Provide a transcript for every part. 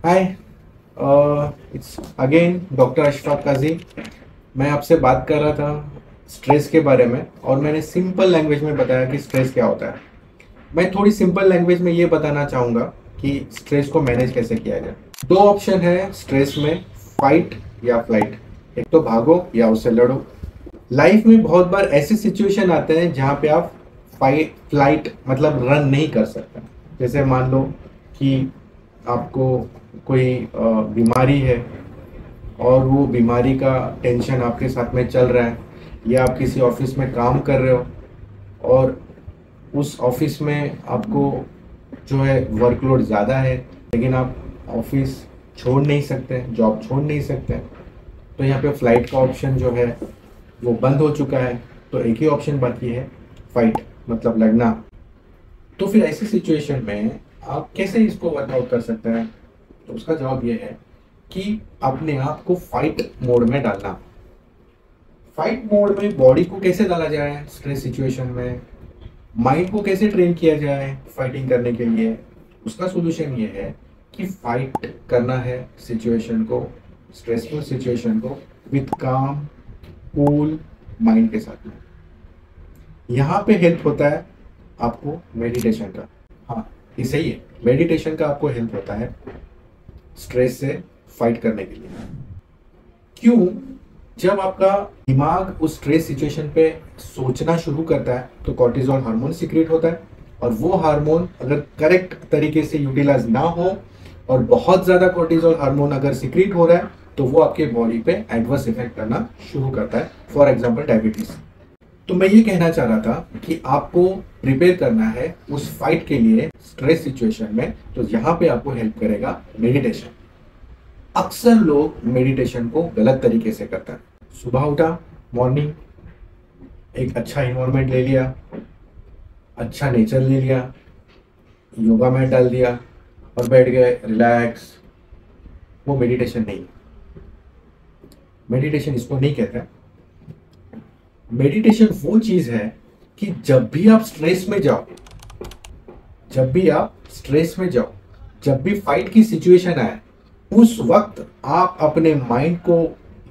Hi, it's again doctor Ashfaq Kazi. मैं आपसे बात कर रहा था स्ट्रेस के बारे में और मैंने सिंपल लैंग्वेज में बताया कि स्ट्रेस क्या होता है। मैं थोड़ी सिंपल लैंग्वेज में ये बताना चाहूँगा कि स्ट्रेस को मैनेज कैसे किया जाए। दो ऑप्शन है स्ट्रेस में, फाइट या फ्लाइट। एक तो भागो या उससे लड़ो। लाइफ में बहुत बार ऐसे सिचुएशन आते हैं जहाँ पे आप फाइट फ्लाइट मतलब रन नहीं कर सकते। जैसे मान लो कि आपको कोई बीमारी है और वो बीमारी का टेंशन आपके साथ में चल रहा है, या आप किसी ऑफिस में काम कर रहे हो और उस ऑफिस में आपको जो है वर्कलोड ज़्यादा है, लेकिन आप ऑफिस छोड़ नहीं सकते, जॉब छोड़ नहीं सकते। तो यहाँ पे फ्लाइट का ऑप्शन जो है वो बंद हो चुका है। तो एक ही ऑप्शन बाकी है, फाइट मतलब लड़ना। तो फिर ऐसी सिचुएशन में आप कैसे इसको वर्कआउट कर सकते हैं? तो उसका जवाब ये है कि अपने आप को फाइट मोड में डालना। फाइट मोड में बॉडी को कैसे डाला जाए स्ट्रेस सिचुएशन में, माइंड को कैसे ट्रेन किया जाए फाइटिंग करने के लिए? उसका सोल्यूशन ये है कि फाइट करना है सिचुएशन को, स्ट्रेसफुल सिचुएशन को विथ काम कूल माइंड के साथ में। यहाँ पे हेल्प होता है आपको मेडिटेशन का। हाँ, ये सही है, मेडिटेशन का आपको हेल्प होता है स्ट्रेस से फाइट करने के लिए। क्यों? जब आपका दिमाग उस स्ट्रेस सिचुएशन पे सोचना शुरू करता है तो कॉर्टिसोल हार्मोन सीक्रेट होता है, और वो हार्मोन अगर करेक्ट तरीके से यूटिलाइज ना हो और बहुत ज़्यादा कॉर्टिसोल हार्मोन अगर सीक्रेट हो रहा है तो वो आपके बॉडी पे एडवर्स इफेक्ट करना शुरू करता है, फॉर एग्जाम्पल डायबिटीज। तो मैं ये कहना चाह रहा था कि आपको प्रिपेयर करना है उस फाइट के लिए स्ट्रेस सिचुएशन में। तो यहाँ पे आपको हेल्प करेगा मेडिटेशन। अक्सर लोग मेडिटेशन को गलत तरीके से करते हैं। सुबह उठा, मॉर्निंग, एक अच्छा इन्वायरमेंट ले लिया, अच्छा नेचर ले लिया, योगा मैट डाल दिया और बैठ गए रिलैक्स। वो मेडिटेशन नहीं। मेडिटेशन इसको नहीं कहते। मेडिटेशन वो चीज है कि जब भी आप स्ट्रेस में जाओ, जब भी आप स्ट्रेस में जाओ, जब भी फाइट की सिचुएशन आए, उस वक्त आप अपने माइंड को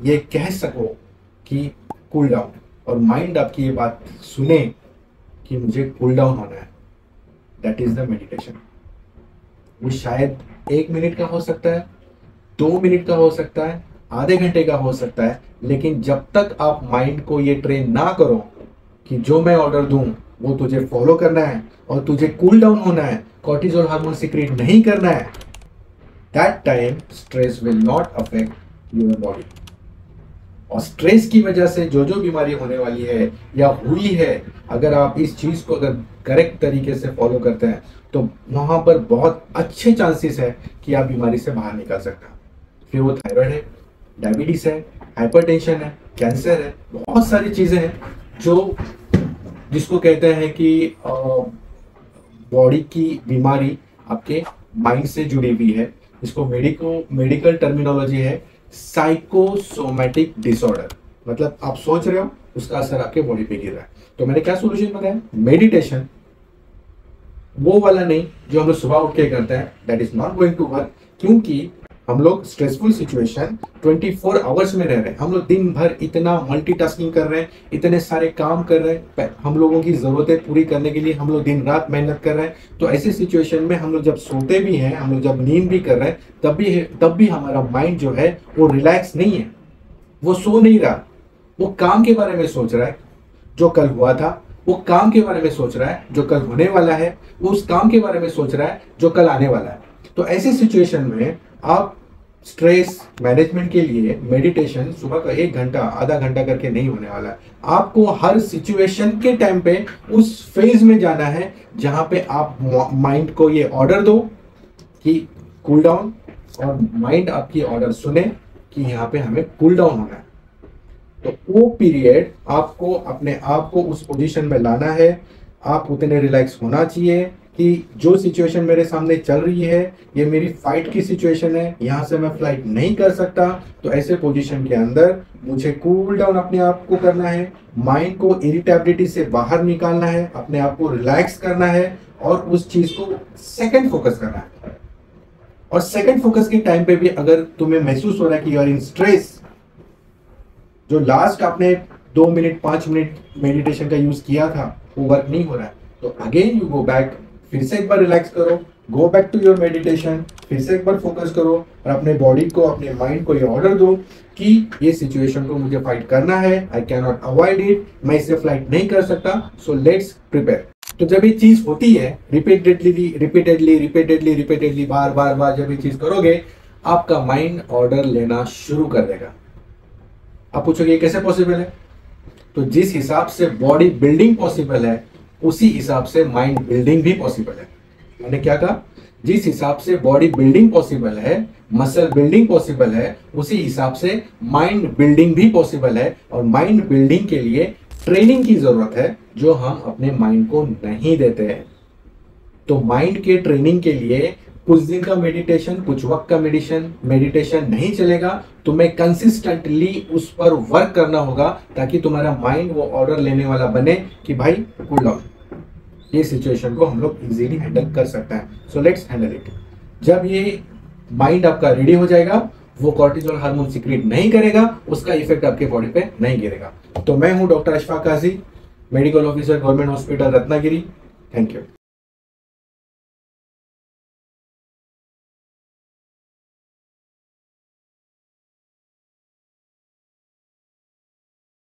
ये कह सको कि कूल डाउन, और माइंड आपकी ये बात सुने कि मुझे कूल डाउन होना है। That is the meditation. वो शायद 1 मिनट का हो सकता है, 2 मिनट का हो सकता है, आधे घंटे का हो सकता है, लेकिन जब तक आप माइंड को ये ट्रेन ना करो कि जो मैं ऑर्डर दूं वो तुझे फॉलो करना है और तुझे कूल डाउन होना है, कॉर्टिसोल हार्मोन सीक्रेट नहीं करना है, that time stress will not affect your body. और स्ट्रेस की वजह से जो जो बीमारी होने वाली है या हुई है, अगर आप इस चीज को अगर करेक्ट तरीके से फॉलो करते हैं तो वहां पर बहुत अच्छे चांसेस है कि आप बीमारी से बाहर निकल सकते हैं। फिर वो थायराइड है, डायबिटीज है, हाइपरटेंशन है, कैंसर है, बहुत सारी चीजें हैं जो जिसको कहते हैं कि बॉडी की बीमारी आपके माइंड से जुड़ी हुई है। इसको मेडिकल टर्मिनोलॉजी है साइकोसोमैटिक डिसऑर्डर। मतलब आप सोच रहे हो, उसका असर आपके बॉडी पे गिर रहा है। तो मैंने क्या सोल्यूशन बताया? मेडिटेशन। वो वाला नहीं जो हम लोग सुबह उठ के करते हैं, that is not going to work. क्योंकि हम लोग स्ट्रेसफुल सिचुएशन 24 आवर्स में रह रहे हैं। हम लोग दिन भर इतना मल्टीटास्किंग कर रहे हैं, इतने सारे काम कर रहे हैं, हम लोगों की जरूरतें पूरी करने के लिए हम लोग दिन रात मेहनत कर रहे हैं। तो ऐसी सिचुएशन में हम लोग जब सोते भी हैं, हम लोग जब नींद भी कर रहे हैं, तब भी हमारा माइंड जो है वो रिलैक्स नहीं है, वो सो नहीं रहा। वो काम के बारे में सोच रहा है जो कल हुआ था, वो काम के बारे में सोच रहा है जो कल होने वाला है, वो उस काम के बारे में सोच रहा है जो कल आने वाला है। तो ऐसी सिचुएशन में आप स्ट्रेस मैनेजमेंट के लिए मेडिटेशन सुबह का 1 घंटा आधा घंटा करके नहीं होने वाला है। आपको हर सिचुएशन के टाइम पे उस फेज में जाना है जहां पे आप माइंड को ये ऑर्डर दो कि कूल डाउन, और माइंड आपकी ऑर्डर सुने कि यहाँ पे हमें कूल डाउन होना है। तो वो पीरियड आपको अपने आप को उस पोजीशन में लाना है। आप उतने रिलैक्स होना चाहिए कि जो सिचुएशन मेरे सामने चल रही है ये मेरी फाइट की सिचुएशन है, यहाँ से मैं फ्लाइट नहीं कर सकता। तो ऐसे पोजीशन के अंदर मुझे कूल डाउन अपने आप को करना है, माइंड को इरिटेबिलिटी से बाहर निकालना है, अपने आप को रिलैक्स करना है और उस चीज को सेकंड फोकस करना है। और सेकंड फोकस के टाइम पे भी अगर तुम्हें महसूस हो रहा है कि यू आर इन स्ट्रेस, जो लास्ट आपने 2 मिनट 5 मिनट मेडिटेशन का यूज किया था वो वर्क नहीं हो रहा है, तो अगेन यू गो बैक, फिर से एक बार रिलैक्स करो, go back to your meditation, फिर से एक बार फोकस करो और अपने बॉडी को, अपने माइंड को ये ऑर्डर दो कि ये सिचुएशन को मुझे फाइट करना है, I can not avoid it, मैं इससे फाइट नहीं कर सकता, सो लेट्स प्रिपेयर। तो जब ये चीज होती है रिपीटेडली बार बार जब ये चीज करोगे, आपका माइंड ऑर्डर लेना शुरू कर देगा। आप पूछोगे ये कैसे पॉसिबल है? तो जिस हिसाब से बॉडी बिल्डिंग पॉसिबल है उसी हिसाब से माइंड बिल्डिंग भी पॉसिबल है। मैंने क्या कहा? जिस हिसाब से बॉडी बिल्डिंग पॉसिबल है, मसल बिल्डिंग पॉसिबल है, उसी हिसाब से माइंड बिल्डिंग भी पॉसिबल है। और माइंड बिल्डिंग के लिए ट्रेनिंग की जरूरत है जो हम अपने माइंड को नहीं देते हैं। तो माइंड के ट्रेनिंग के लिए कुछ दिन का मेडिटेशन, कुछ वक्त का मेडिटेशन नहीं चलेगा। तुम्हें कंसिस्टेंटली उस पर वर्क करना होगा ताकि तुम्हारा माइंड वो ऑर्डर लेने वाला बने कि भाई कूल डाउन, ये सिचुएशन को हम लोग इजीली हैंडल कर सकते हैं, सो लेट्स हैंडल इट। जब ये माइंड आपका रेडी हो जाएगा, वो कॉर्टिसोल हार्मोन सीक्रेट नहीं करेगा, उसका इफेक्ट आपके बॉडी पे नहीं गिरेगा। तो मैं हूं doctor Ashfaq Kazi, medical officer, government hospital Ratnagiri. Thank you.